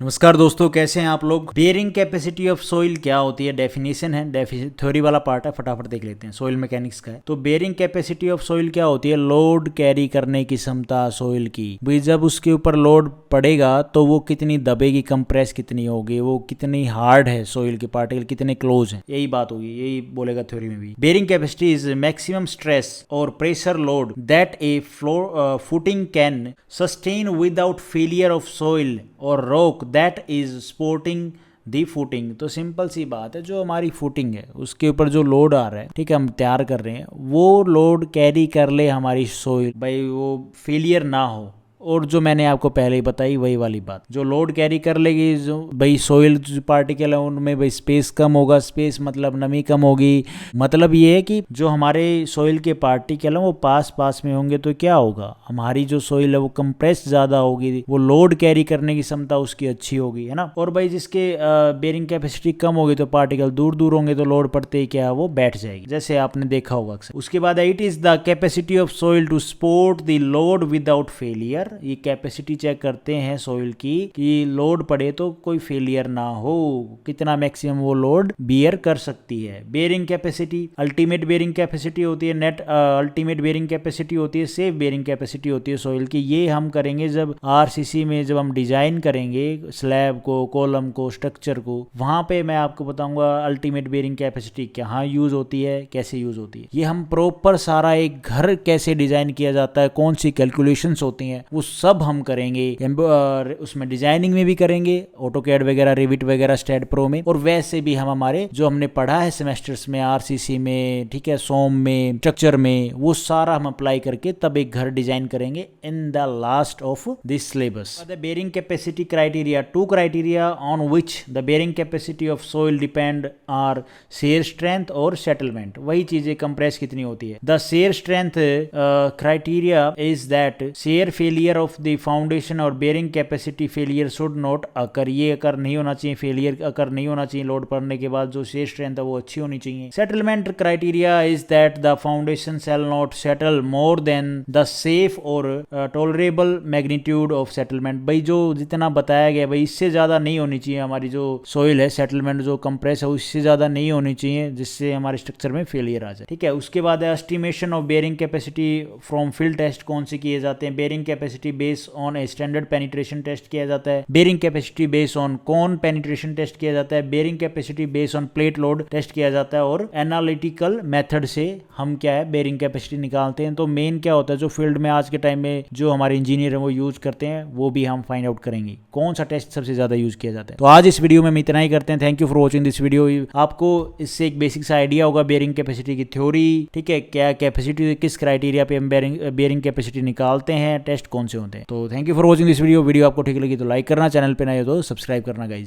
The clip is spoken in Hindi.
नमस्कार दोस्तों, कैसे हैं आप लोग। बेयरिंग कैपेसिटी ऑफ सोइल क्या होती है, डेफिनेशन है, थ्योरी वाला पार्ट है, फटाफट देख लेते हैं। सोइल मैकेनिक्स का है। तो बेयरिंग कैपेसिटी ऑफ सोइल क्या होती है, लोड कैरी करने की क्षमता सोइल की। भाई जब उसके ऊपर लोड पड़ेगा तो वो कितनी दबेगी, कंप्रेस कितनी होगी, वो कितनी हार्ड है, सोइल के पार्टिकल कितने क्लोज हैं, यही बात होगी, यही बोलेगा थ्योरी में भी। Bearing capacity is maximum stress और pressure load that a footing can sustain without failure of soil और rock that is supporting the footing. तो सिंपल सी बात है, जो हमारी फुटिंग है उसके ऊपर जो लोड आ रहा है, ठीक है, हम तैयार कर रहे हैं, वो लोड कैरी कर ले हमारी सोइल, भाई वो फेलियर ना हो। और जो मैंने आपको पहले ही बताई वही वाली बात, जो लोड कैरी कर लेगी, जो भाई सोइल पार्टिकल है उनमें भाई स्पेस कम होगा, स्पेस मतलब नमी कम होगी। मतलब ये है कि जो हमारे सोइल के पार्टिकल हैं वो पास पास में होंगे तो क्या होगा, हमारी जो सोइल है वो कंप्रेस ज्यादा होगी, वो लोड कैरी करने की क्षमता उसकी अच्छी होगी, है ना। और भाई जिसके बेयरिंग कैपेसिटी कम होगी तो पार्टिकल दूर दूर होंगे तो लोड पड़ते ही क्या वो बैठ जाएगी, जैसे आपने देखा होगा अक्सर। उसके बाद it is the capacity of soil to support the load without failure. ये कैपेसिटी चेक करते हैं सोइल की कि लोड पड़े तो कोई फेलियर ना हो, कितना मैक्सिमम वो लोड बियर कर सकती है। Bearing capacity ultimate bearing capacity होती है, नेट अल्टीमेट बेयरिंग कैपेसिटी होती है, सेफ बेयरिंग कैपेसिटी होती है सोइल की। ये हम करेंगे जब आरसीसी में जब हम डिजाइन करेंगे स्लैब को, कॉलम को, स्ट्रक्चर को, वहां पे मैं आपको बताऊंगा अल्टीमेट बेयरिंग कैपेसिटी कहाँ यूज होती है, कैसे यूज होती है। ये हम प्रॉपर सारा एक घर कैसे डिजाइन किया जाता है, कौन सी कैलकुलेशंस होती हैं, वो सब हम करेंगे। उसमें डिजाइनिंग में भी करेंगे, ऑटोकैड वगैरह, रिविट वगैरह, स्टैड प्रो में, और वैसे भी हम हमारे जो हमने पढ़ा है सेमेस्टर्स में, आरसीसी में, ठीक है, सोम में, स्ट्रक्चर में, वो सारा हम अप्लाई करके तब एक घर डिजाइन करेंगे in the last of this syllabus. The bearing capacity criteria, two criteria on which the bearing capacity of soil depend are shear strength और सेटलमेंट। वही चीजें, कंप्रेस कितनी होती है। The shear strength criteria is that shear failure of the foundation और bearing capacity failure should not occur. ये अकर नहीं होना चाहिए, फेलियर अकर नहीं होना चाहिए। लोड पड़ने के बाद जो शेयर स्ट्रेंथ है वो अच्छी होनी चाहिए। Settlement criteria is that the foundation shall not settle more than the safe और टॉलरेबल मैग्नीट्यूड ऑफ सेटलमेंट। भाई जो जितना बताया गया भाई इससे ज्यादा नहीं होनी चाहिए हमारी जो सोइल है, सेटलमेंट जो कंप्रेस है उससे ज्यादा नहीं होनी चाहिए जिससे हमारे स्ट्रक्चर में फेलियर आ जाए, ठीक है। उसके बाद estimation of bearing capacity from field test कौन से किए जाते हैं। Bearing capacity base on a standard penetration test किया जाता है। Bearing capacity base on cone penetration test किया जाता है। Bearing capacity base on plate load test किया जाता है। और एनालिटिकल मेथड से हम क्या है बेयरिंग कैपेसिटी निकालते हैं। तो मेन क्या होता है जो फील्ड में आज के टाइम में जो हमारे इंजीनियर है वो यूज करते हैं, वो भी हम फाइंड आउट करेंगे कौन सा टेस्ट सबसे ज्यादा यूज किया जाता है। तो आज इस वीडियो में हम इतना ही करते हैं। Thank you for watching this video. आपको इससे एक बेसिक सा आइडिया होगा बेयरिंग कैपेसिटी की थ्योरी, ठीक है, क्या कैपेसिटी किस क्राइटेरिया पे हम बेयरिंग कैपेसिटी निकालते हैं, टेस्ट कौन से होते हैं। तो thank you for watching this video. Video आपको ठीक लगी तो लाइक करना, चैनल पे नए हो तो सब्सक्राइब करना गाइज।